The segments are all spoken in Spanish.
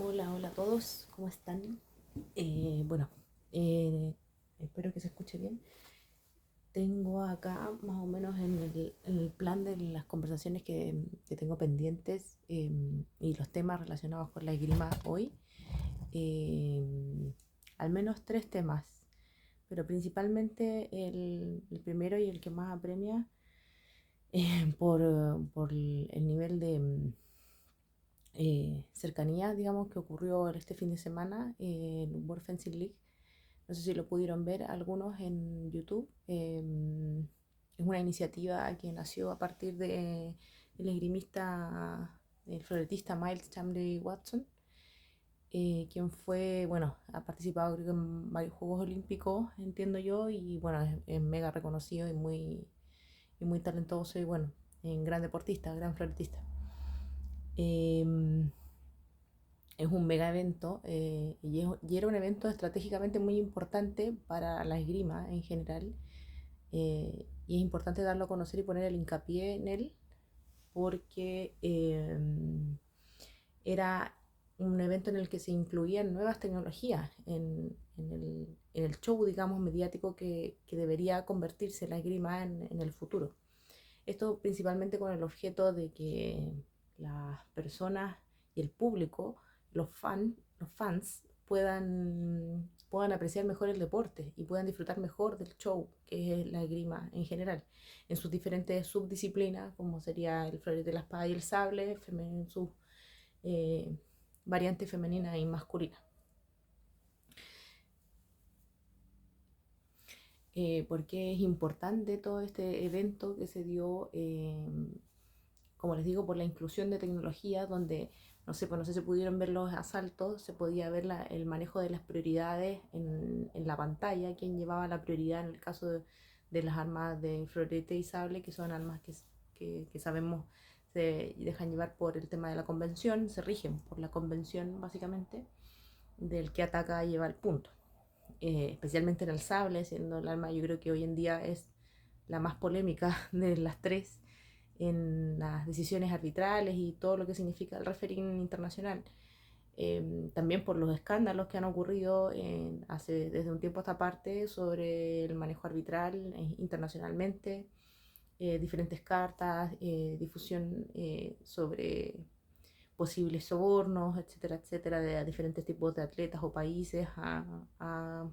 Hola, hola a todos, ¿cómo están? Bueno, eh, espero que se escuche bien. Tengo acá más o menos en el plan de las conversaciones que tengo pendientes y los temas relacionados con la esgrima hoy. eh, Al menos tres temas, pero principalmente el primero y el que más apremia por el nivel de cercanía, digamos, que ocurrió este fin de semana en World Fencing League. No sé si lo pudieron ver algunos en YouTube. Es una iniciativa que nació a partir de el esgrimista, el floretista Miles Chamley Watson, quien fue, bueno, ha participado creo que en varios Juegos Olímpicos, entiendo yo, y bueno, es mega reconocido y muy talentoso y bueno, un gran deportista, gran floretista. Em, es un mega evento y era un evento estratégicamente muy importante para la esgrima en general, y es importante darlo a conocer y poner el hincapié en él porque era un evento en el que se incluían nuevas tecnologías en el show, digamos, mediático que debería convertirse la esgrima en el futuro. Esto principalmente con el objeto de que las personas y el público, los fans puedan apreciar mejor el deporte y puedan disfrutar mejor del show, que es la esgrima en general, en sus diferentes subdisciplinas, como sería el florete de la espada y el sable, en sus eh, variantes femeninas y masculinas. Porque es importante todo este evento que se dio, como les digo, por la inclusión de tecnología, donde no sé, pues no sé si pudieron ver los asaltos, se podía ver el manejo de las prioridades en la pantalla, quién llevaba la prioridad en el caso de las armas de florete y sable, que son armas que sabemos se dejan llevar por el tema de la convención, se rigen por la convención básicamente, del que ataca y lleva el punto. Especialmente en el sable, siendo el arma yo creo que hoy en día es la más polémica de las tres en las decisiones arbitrales y todo lo que significa el refereeing internacional. También por los escándalos que han ocurrido desde un tiempo a esta parte sobre el manejo arbitral internacionalmente, diferentes cartas, difusión sobre posibles sobornos, etcétera, etcétera, de diferentes tipos de atletas o países a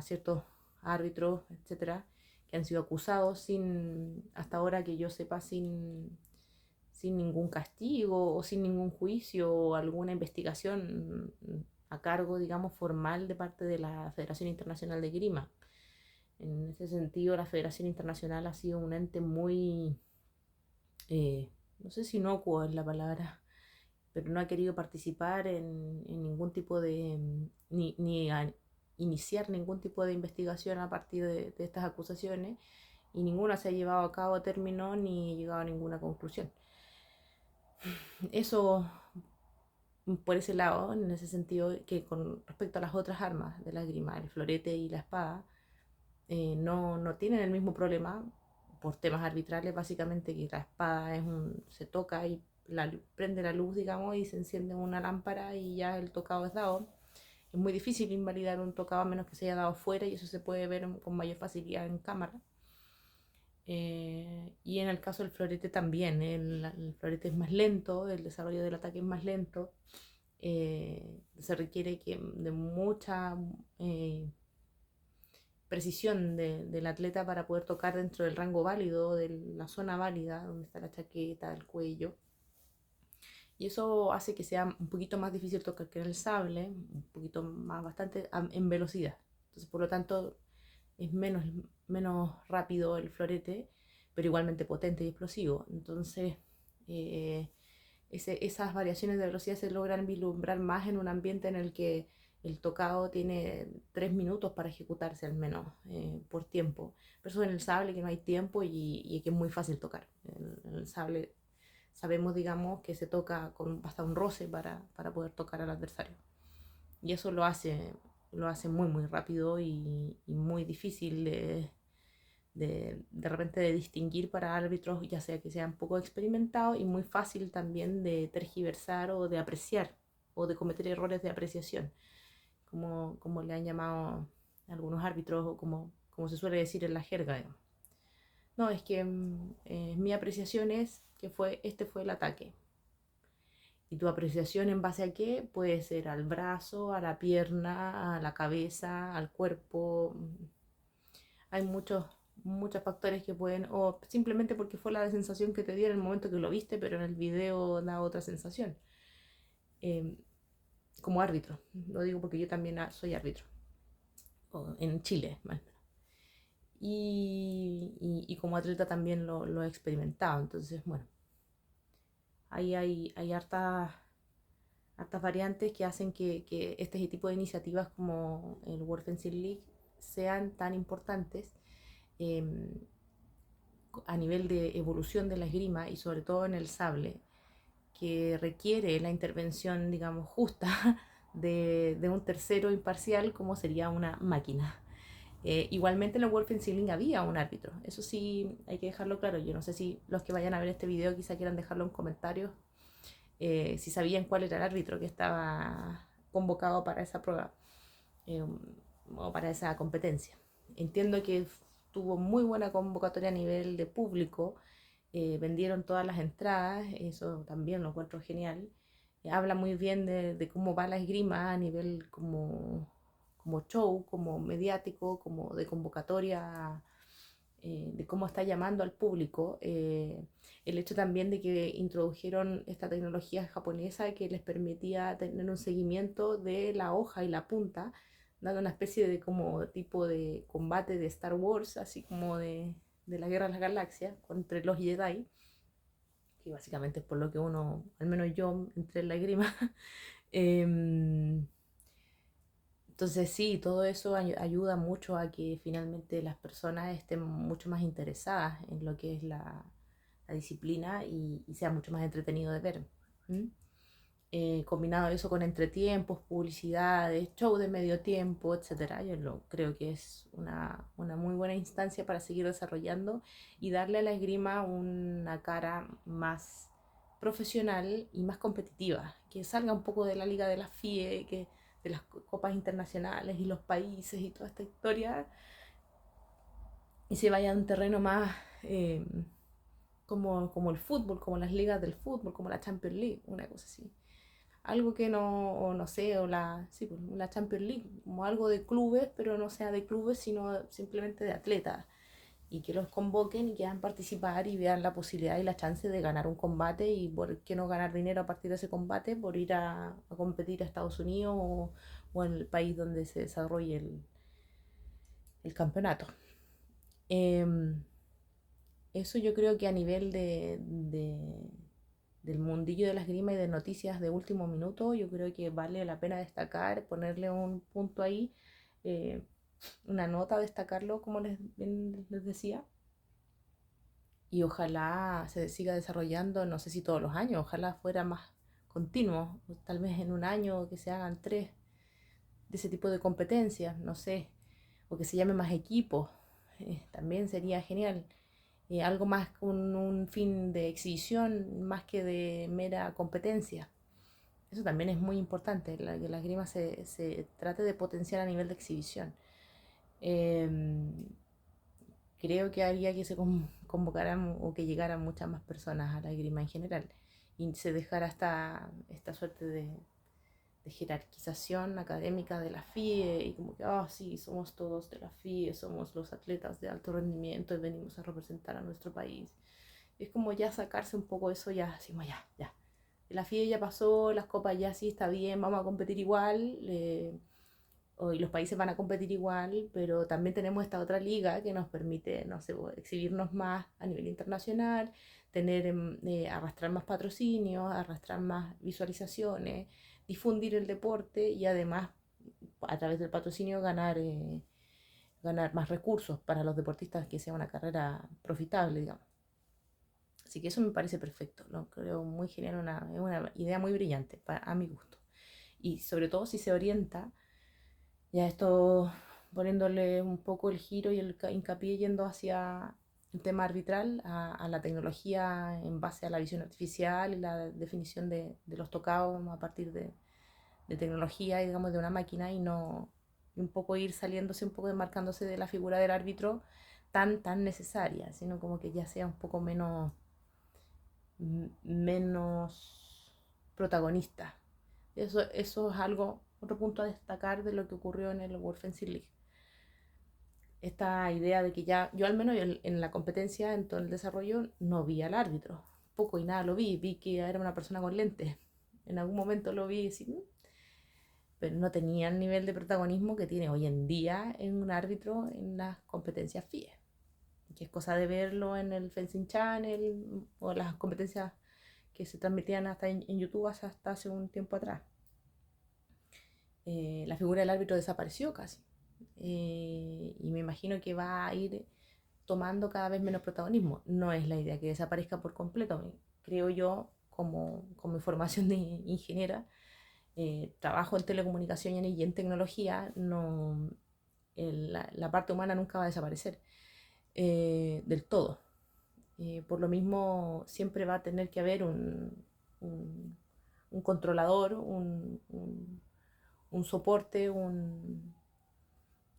ciertos árbitros, etcétera, que han sido acusados hasta ahora que yo sepa, sin ningún castigo o sin ningún juicio o alguna investigación a cargo, digamos, formal de parte de la Federación Internacional de Grima. En ese sentido, la Federación Internacional ha sido un ente muy, no sé si inocuo es la palabra, pero no ha querido participar en ningún tipo ni a iniciar ningún tipo de investigación a partir de estas acusaciones, y ninguna se ha llevado a cabo a término ni llegado a ninguna conclusión. Eso por ese lado, en ese sentido, que con respecto a las otras armas de la esgrima, el florete y la espada, no tienen el mismo problema por temas arbitrales, básicamente que la espada se toca y prende la luz, digamos, y se enciende una lámpara y ya el tocado es dado. Es muy difícil invalidar un tocado a menos que se haya dado fuera, y eso se puede ver con mayor facilidad en cámara. Y en el caso del florete también, el florete es más lento, el desarrollo del ataque es más lento, se requiere de mucha precisión del atleta para poder tocar dentro del rango válido, de la zona válida, donde está la chaqueta, el cuello. Y eso hace que sea un poquito más difícil tocar que en el sable, un poquito más, bastante en velocidad. Entonces, por lo tanto, es menos rápido el florete, pero igualmente potente y explosivo. Entonces, eh, esas variaciones de velocidad se logran vislumbrar más en un ambiente en el que el tocado tiene 3 minutos para ejecutarse al menos, por tiempo. Pero eso en el sable que no hay tiempo y que es muy fácil tocar. En el sable sabemos, digamos, que se toca con hasta un roce para poder tocar al adversario. Y eso lo hace muy, muy rápido y muy difícil de repente de distinguir para árbitros, ya sea que sean poco experimentados y muy fácil también de tergiversar o de apreciar o de cometer errores de apreciación, como le han llamado algunos árbitros o como se suele decir en la jerga, digamos. No, es que mi apreciación es que este fue el ataque. ¿Y tu apreciación en base a qué? Puede ser al brazo, a la pierna, a la cabeza, al cuerpo. Hay muchos factores que pueden, o simplemente porque fue la sensación que te dio en el momento que lo viste, pero en el video da otra sensación. Eh, como árbitro, lo digo porque yo también soy árbitro, en Chile, más o menos. Y como atleta también lo he experimentado, entonces, bueno, ahí hay hartas variantes que hacen que este tipo de iniciativas como el World Fencing League sean tan importantes eh, a nivel de evolución de la esgrima y sobre todo en el sable, que requiere la intervención, digamos, justa de un tercero imparcial como sería una máquina. Igualmente en el World Fencing League había un árbitro, eso sí hay que dejarlo claro. Yo no sé si los que vayan a ver este video quizá quieran dejarlo en comentarios, si sabían cuál era el árbitro que estaba convocado para esa prueba eh, o para esa competencia. Entiendo que tuvo muy buena convocatoria a nivel de público, vendieron todas las entradas, eso también lo encuentro genial. Habla muy bien de cómo va la esgrima a nivel como show, como mediático, como de convocatoria, de cómo está llamando al público. El hecho también de que introdujeron esta tecnología japonesa que les permitía tener un seguimiento de la hoja y la punta, dando una especie de como tipo de combate de Star Wars, así como de la Guerra de las Galaxias, entre los Jedi, que básicamente es por lo que uno, al menos yo, entré en la grima. Entonces sí, todo eso ayuda mucho a que finalmente las personas estén mucho más interesadas en lo que es la disciplina y sea mucho más entretenido de ver. ¿Mm? Combinado eso con entretiempos, publicidades, show de medio tiempo, etcétera, creo que es una muy buena instancia para seguir desarrollando y darle a la esgrima una cara más profesional y más competitiva, que salga un poco de la liga de la FIE, de las copas internacionales y los países y toda esta historia, y se vaya a un terreno más como el fútbol, como las ligas del fútbol, como la Champions League, una cosa así. Algo que no, o no sé, sí, pues, la Champions League, como algo de clubes, pero no sea de clubes, sino simplemente de atletas, y que los convoquen y quieran participar y vean la posibilidad y la chance de ganar un combate, y por qué no ganar dinero a partir de ese combate por ir a competir a Estados Unidos o en el país donde se desarrolle el campeonato. Eso yo creo que a nivel del mundillo de la esgrima y de noticias de último minuto, yo creo que vale la pena destacar, ponerle un punto ahí, eh, una nota, destacarlo, como les decía, y ojalá se siga desarrollando, no sé si todos los años, ojalá fuera más continuo, tal vez en un año que se hagan 3 de ese tipo de competencias, no sé, o que se llame más equipos, también sería genial. Algo más con un fin de exhibición más que de mera competencia. Eso también es muy importante, que la esgrima se trate de potenciar a nivel de exhibición. Eh, Creo que haría que se convocaran o que llegaran muchas más personas a la esgrima en general y se dejara esta suerte de jerarquización académica de la FIE y como que, sí, somos todos de la FIE, somos los atletas de alto rendimiento y venimos a representar a nuestro país. Es como ya sacarse un poco eso, ya decimos, ya. La FIE ya pasó, las copas ya sí está bien, vamos a competir igual, y los países van a competir igual, pero también tenemos esta otra liga que nos permite, no sé, exhibirnos más a nivel internacional, arrastrar más patrocinios, arrastrar más visualizaciones, difundir el deporte y además a través del patrocinio ganar más recursos para los deportistas, que sea una carrera profitable, digamos. Así que eso me parece perfecto, lo creo muy genial, es una idea muy brillante a mi gusto. Y sobre todo si se orienta, ya esto poniéndole un poco el giro y el hincapié yendo hacia el tema arbitral, a la tecnología en base a la visión artificial y la definición de los tocados a partir de tecnología y digamos de una máquina y no y un poco ir saliéndose, un poco desmarcándose de la figura del árbitro tan necesaria, sino como que ya sea un poco menos protagonista. Eso es algo, otro punto a destacar de lo que ocurrió en el World Fencing League. Esta idea de que ya, yo al menos en la competencia, en todo el desarrollo, no vi al árbitro. Poco y nada lo vi que era una persona con lentes. En algún momento lo vi así, pero no tenía el nivel de protagonismo que tiene hoy en día en un árbitro en las competencias FIE, que es cosa de verlo en el Fencing Channel o las competencias que se transmitían hasta en YouTube hasta hace un tiempo atrás. La figura del árbitro desapareció casi. Y me imagino que va a ir tomando cada vez menos protagonismo. No es la idea que desaparezca por completo. Creo yo, como formación de ingeniera, trabajo en telecomunicación y en tecnología, no, la parte humana nunca va a desaparecer del todo. Por lo mismo, siempre va a tener que haber un controlador, un soporte,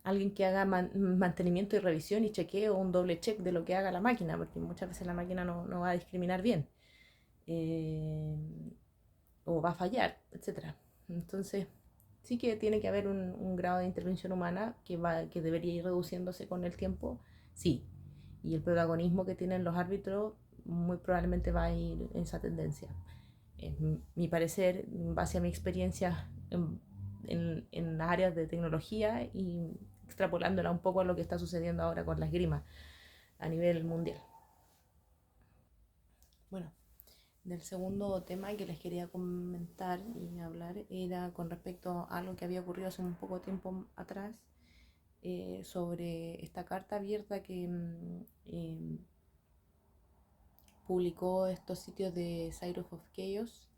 alguien que haga mantenimiento y revisión y chequeo, un doble check de lo que haga la máquina, porque muchas veces la máquina no va a discriminar bien o va a fallar, etcétera. Entonces, sí que tiene que haber un grado de intervención humana que debería ir reduciéndose con el tiempo, sí. Y el protagonismo que tienen los árbitros muy probablemente va a ir en esa tendencia. Es mi parecer, en base a mi experiencia en las áreas de tecnología y extrapolándola un poco a lo que está sucediendo ahora con la esgrima a nivel mundial. Bueno, del segundo tema que les quería comentar y hablar era con respecto a algo que había ocurrido hace un poco tiempo atrás sobre esta carta abierta que publicó estos sitios de Cyrus of Chaos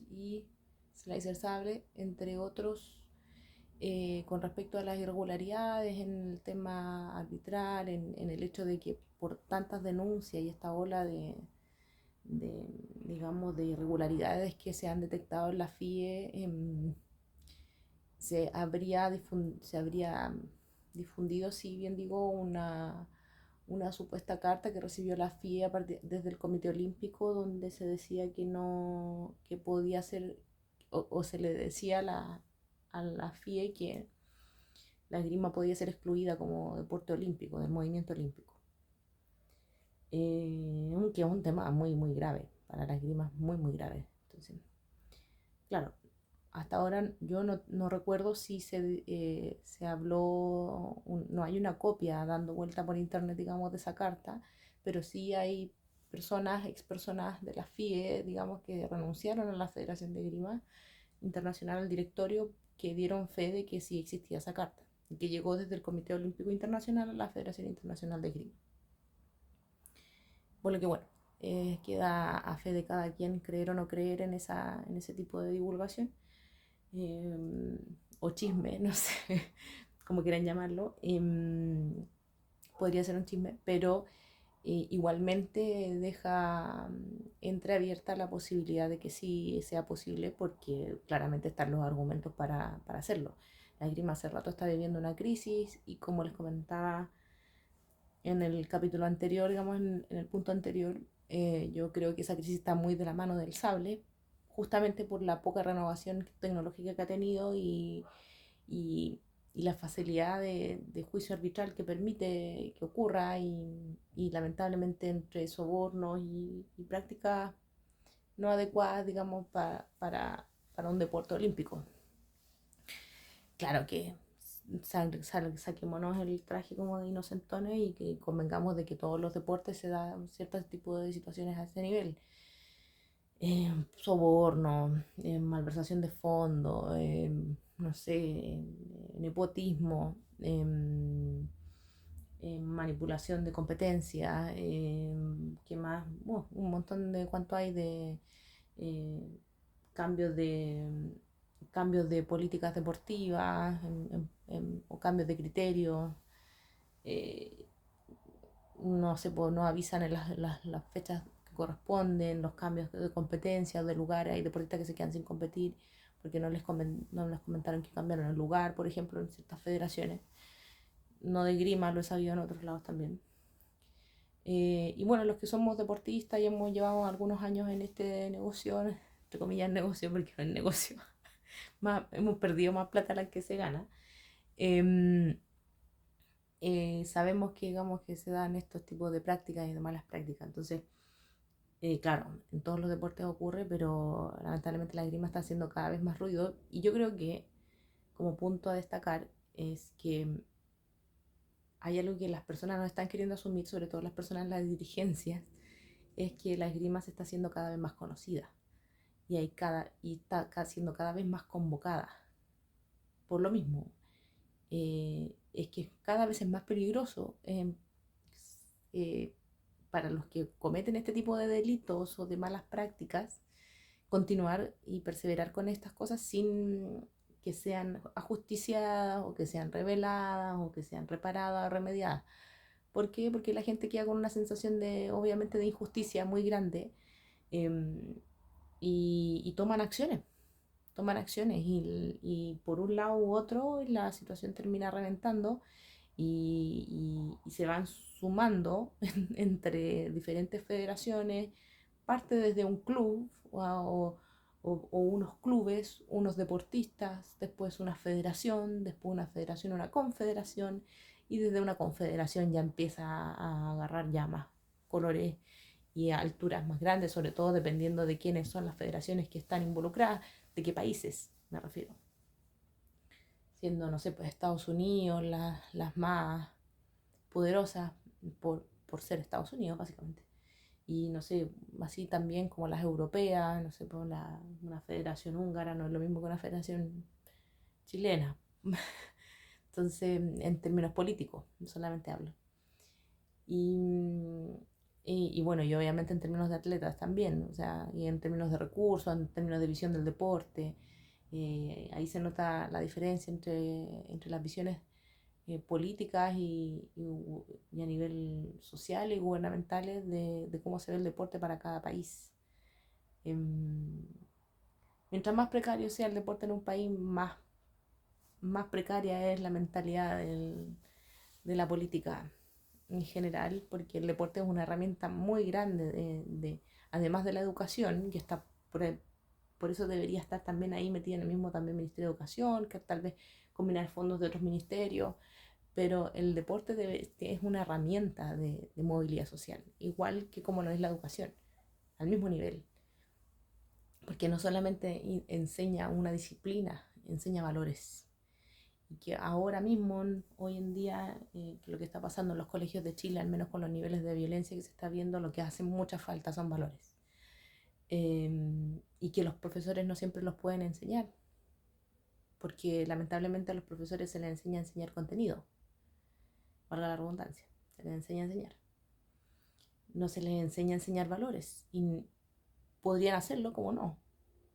y Slicer Sable, entre otros, con respecto a las irregularidades en el tema arbitral, en el hecho de que por tantas denuncias y esta ola digamos, de irregularidades que se han detectado en la FIE, se habría difundido, si bien digo, una supuesta carta que recibió la FIE desde el Comité Olímpico, donde se decía que no, que podía ser, o se le decía a la FIE que la esgrima podía ser excluida como deporte olímpico, del movimiento olímpico. Que es un tema muy grave, para la esgrima es muy grave. Entonces, claro, hasta ahora yo no recuerdo si se habló, no hay una copia dando vuelta por internet, digamos, de esa carta, pero sí hay ex personas de la FIE, digamos, que renunciaron a la Federación de Esgrima Internacional, al directorio, que dieron fe de que sí existía esa carta, y que llegó desde el Comité Olímpico Internacional a la Federación Internacional de Esgrima. Por lo que bueno, queda a fe de cada quien creer o no creer en ese tipo de divulgación. O chisme, no sé como quieran llamarlo, podría ser un chisme, pero igualmente deja entreabierta la posibilidad de que sí sea posible, porque claramente están los argumentos para hacerlo. La esgrima hace rato está viviendo una crisis y, como les comentaba en el capítulo anterior, digamos en el punto anterior, yo creo que esa crisis está muy de la mano del sable, justamente por la poca renovación tecnológica que ha tenido y la facilidad de juicio arbitral que permite que ocurra y lamentablemente entre sobornos y prácticas no adecuadas, digamos, para un deporte olímpico. Claro que saquémonos el traje como de inocentones y que convengamos de que todos los deportes se dan ciertos tipos de situaciones a ese nivel. Soborno, malversación de fondos, no sé, nepotismo, manipulación de competencia, ¿qué más? Un montón de cuánto hay de cambios cambios de políticas deportivas o cambios de criterios. eh, no sé, pues, no avisan en las fechas que corresponden, los cambios de competencia o de lugares. Hay deportistas que se quedan sin competir porque no les comentaron que cambiaron el lugar, por ejemplo, en ciertas federaciones. No de grima, lo he sabido en otros lados también. Y bueno, los que somos deportistas y hemos llevado algunos años en este negocio, entre comillas negocio, porque no es negocio, hemos perdido más plata de la que se gana. em, Sabemos que, digamos, que se dan estos tipos de prácticas y de malas prácticas. Entonces, claro, en todos los deportes ocurre, pero lamentablemente la esgrima está haciendo cada vez más ruido. Y yo creo que, como punto a destacar, es que hay algo que las personas no están queriendo asumir, sobre todo las personas en las dirigencias, es que la esgrima se está haciendo cada vez más conocida y está siendo cada vez más convocada. Por lo mismo, es que cada vez es más peligroso, eh, para los que cometen este tipo de delitos o de malas prácticas, continuar y perseverar con estas cosas sin que sean ajusticiadas o que sean reveladas o que sean reparadas o remediadas. ¿Por qué? Porque la gente queda con una sensación de, obviamente, de injusticia muy grande, em, y toman acciones y por un lado u otro la situación termina reventando y se van sumando entre diferentes federaciones, parte desde un club o unos clubes, unos deportistas, después una federación, después una federación, una confederación, y desde una confederación ya empieza a agarrar ya más colores y a alturas más grandes, sobre todo dependiendo de quiénes son las federaciones que están involucradas, de qué países me refiero. Siendo, no sé, pues Estados Unidos las más poderosas por ser Estados Unidos, básicamente. Y no sé, así también como las europeas, no sé, pues una federación húngara no es lo mismo que una federación chilena. Entonces, en términos políticos, no solamente hablo. Y, y bueno, y obviamente en términos de atletas también, o sea, y en términos de recursos, en términos de visión del deporte, ahí se nota la diferencia entre las visiones políticas y a nivel social y gubernamentales de cómo se ve el deporte para cada país. Em, Mientras más precario sea el deporte en un país, más precaria es la mentalidad de la política en general, porque el deporte es una herramienta muy grande además de la educación, que está por eso debería estar también ahí metida en el mismo también Ministerio de Educación, que tal vez combinar fondos de otros ministerios, pero el deporte es una herramienta de movilidad social, igual que como lo es la educación, al mismo nivel, porque no solamente enseña una disciplina, enseña valores. Y que ahora mismo, hoy en día, que lo que está pasando en los colegios de Chile, al menos con los niveles de violencia que se está viendo, lo que hace mucha falta son valores. Y que los profesores no siempre los pueden enseñar, porque lamentablemente a los profesores se les enseña a enseñar contenido, valga la redundancia, se les enseña a enseñar. No se les enseña a enseñar valores, y podrían hacerlo, como no,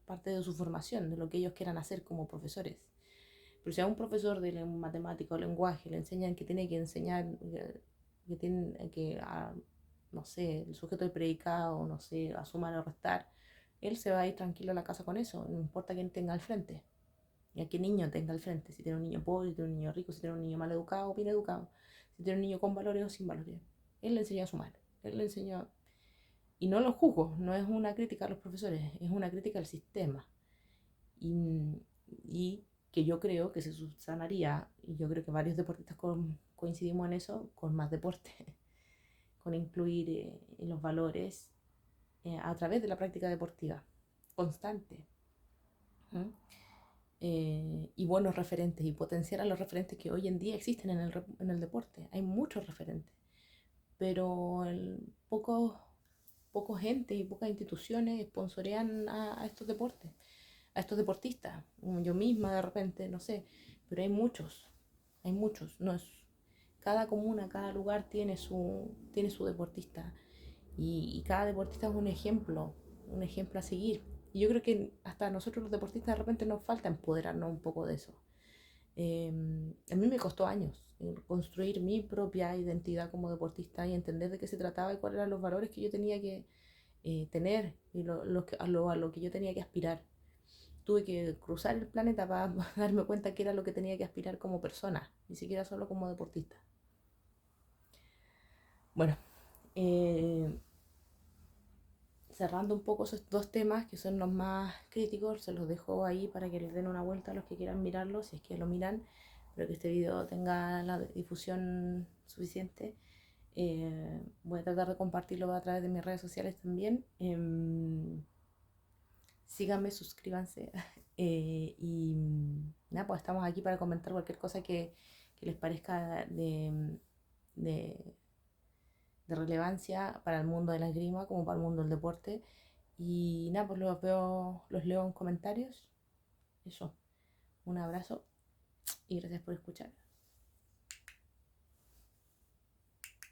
parte de su formación, de lo que ellos quieran hacer como profesores. Pero si a un profesor de matemática o lenguaje le enseñan que tiene que enseñar, que tiene que, no sé, el sujeto del predicado, no sé, a sumar o restar, él se va a ir tranquilo a la casa con eso, no importa quién tenga al frente y a qué niño tenga al frente, si tiene un niño pobre, si tiene un niño rico, si tiene un niño mal educado o bien educado, si tiene un niño con valores o sin valores. Él le enseña a sumar, él le enseña, y no lo juzgo, no es una crítica a los profesores, es una crítica al sistema. Y que yo creo que se subsanaría, y yo creo que varios deportistas coincidimos en eso, con más deporte, con incluir los valores a través de la práctica deportiva constante. ¿Mm? Y buenos referentes y potenciar a los referentes que hoy en día existen en el deporte. Hay muchos referentes, pero pocos gente y pocas instituciones sponsorean a estos deportes, a estos deportistas. Yo misma de repente, no sé, pero hay muchos. No es, cada comuna, cada lugar tiene su deportista y cada deportista es un ejemplo a seguir. Y yo creo que hasta a nosotros los deportistas de repente nos falta empoderarnos un poco de eso. A mí me costó años construir mi propia identidad como deportista y entender de qué se trataba y cuáles eran los valores que yo tenía que tener y a lo que yo tenía que aspirar. Tuve que cruzar el planeta para darme cuenta que era lo que tenía que aspirar como persona, ni siquiera solo como deportista. Bueno, eh, cerrando un poco esos dos temas que son los más críticos, se los dejo ahí para que les den una vuelta a los que quieran mirarlo, si es que lo miran, pero que este video tenga la difusión suficiente. Voy a tratar de compartirlo a través de mis redes sociales también. Síganme, suscríbanse. Y nada, pues estamos aquí para comentar cualquier cosa que les parezca de, de relevancia para el mundo de la esgrima como para el mundo del deporte. Y nada, pues los leo en comentarios. Eso, un abrazo y gracias por escuchar.